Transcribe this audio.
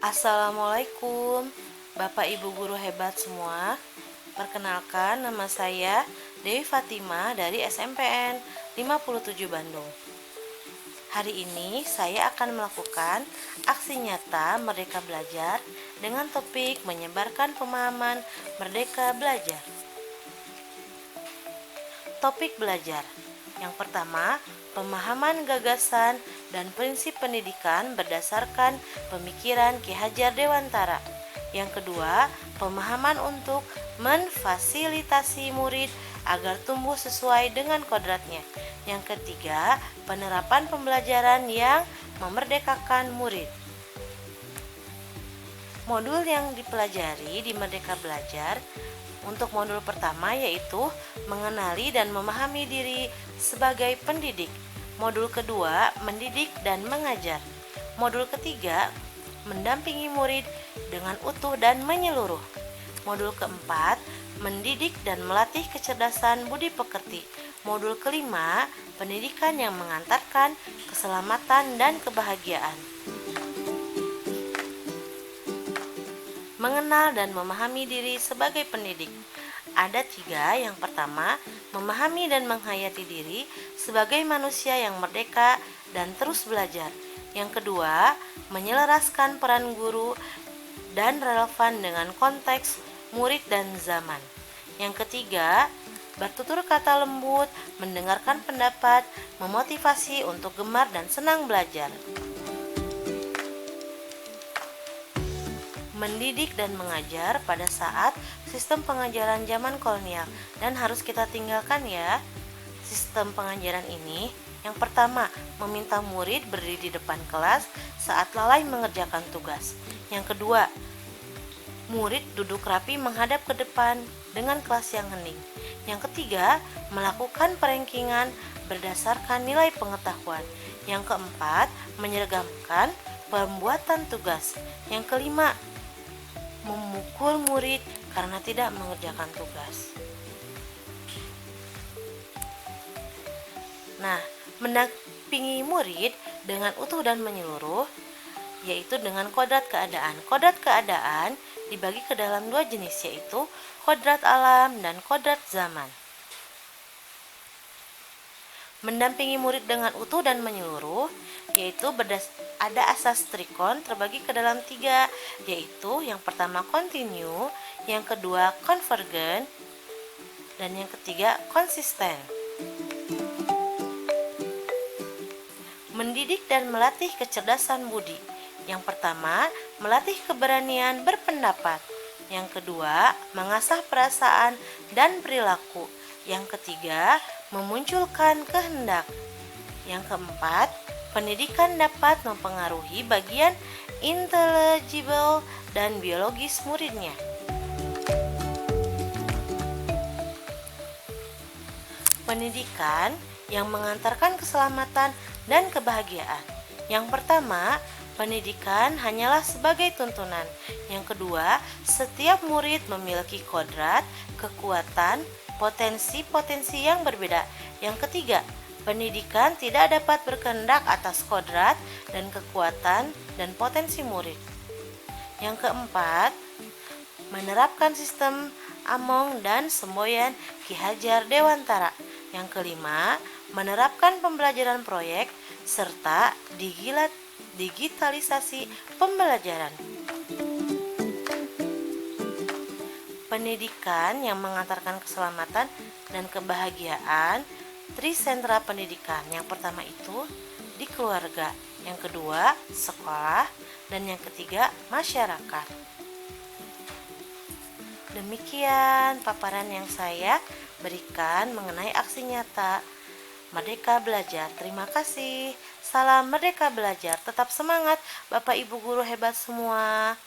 Assalamualaikum, Bapak Ibu guru hebat semua. Perkenalkan, nama saya Dewi Fatima dari SMPN 57 Bandung. Hari ini saya akan melakukan aksi nyata Merdeka Belajar dengan topik menyebarkan pemahaman Merdeka Belajar. Topik belajar. Yang pertama, pemahaman gagasan dan prinsip pendidikan berdasarkan pemikiran Ki Hajar Dewantara. Yang kedua, pemahaman untuk memfasilitasi murid agar tumbuh sesuai dengan kodratnya. Yang ketiga, penerapan pembelajaran yang memerdekakan murid. Modul yang dipelajari di Merdeka Belajar untuk modul pertama yaitu mengenali dan memahami diri sebagai pendidik. Modul kedua, mendidik dan mengajar. Modul ketiga, mendampingi murid dengan utuh dan menyeluruh. Modul keempat, mendidik dan melatih kecerdasan budi pekerti. Modul kelima, pendidikan yang mengantarkan keselamatan dan kebahagiaan. Mengenal dan memahami diri sebagai pendidik. Ada 3. Yang pertama, memahami dan menghayati diri sebagai manusia yang merdeka dan terus belajar. Yang kedua, menyelaraskan peran guru dan relevan dengan konteks murid dan zaman. Yang ketiga, bertutur kata lembut, mendengarkan pendapat, memotivasi untuk gemar dan senang belajar. Mendidik dan mengajar pada saat sistem pengajaran zaman kolonial dan harus kita tinggalkan ya. Sistem pengajaran ini yang pertama, meminta murid berdiri di depan kelas saat lalai mengerjakan tugas. Yang kedua, murid duduk rapi menghadap ke depan dengan kelas yang hening. Yang ketiga, melakukan perankingan berdasarkan nilai pengetahuan. Yang keempat, menyergamkan pembuatan tugas. Yang kelima, memukul murid karena tidak mengerjakan tugas. Nah, mendampingi murid dengan utuh dan menyeluruh, yaitu dengan kodrat keadaan. Kodrat keadaan dibagi ke dalam 2 jenis, yaitu kodrat alam dan kodrat zaman. Mendampingi murid dengan utuh dan menyeluruh, yaitu ada asas trikon terbagi ke dalam 3, yaitu yang pertama continue, yang kedua convergent, dan yang ketiga konsisten. Mendidik dan melatih kecerdasan budi. Yang pertama, melatih keberanian berpendapat. Yang kedua, mengasah perasaan dan perilaku. Yang ketiga, memunculkan kehendak. Yang keempat, pendidikan dapat mempengaruhi bagian intelligible dan biologis muridnya. Pendidikan yang mengantarkan keselamatan dan kebahagiaan. Yang pertama, pendidikan hanyalah sebagai tuntunan. Yang kedua, setiap murid memiliki kodrat, kekuatan, potensi-potensi yang berbeda. Yang ketiga, pendidikan tidak dapat berkehendak atas kodrat dan kekuatan dan potensi murid. Yang keempat, menerapkan sistem Among dan semboyan Ki Hajar Dewantara. Yang kelima, menerapkan pembelajaran proyek serta digitalisasi pembelajaran. Pendidikan yang mengantarkan keselamatan dan kebahagiaan, trisentra pendidikan. Yang pertama itu di keluarga, yang kedua sekolah, dan yang ketiga masyarakat. Demikian paparan yang saya berikan mengenai aksi nyata Merdeka Belajar. Terima kasih. Salam Merdeka Belajar. Tetap semangat Bapak Ibu guru hebat semua.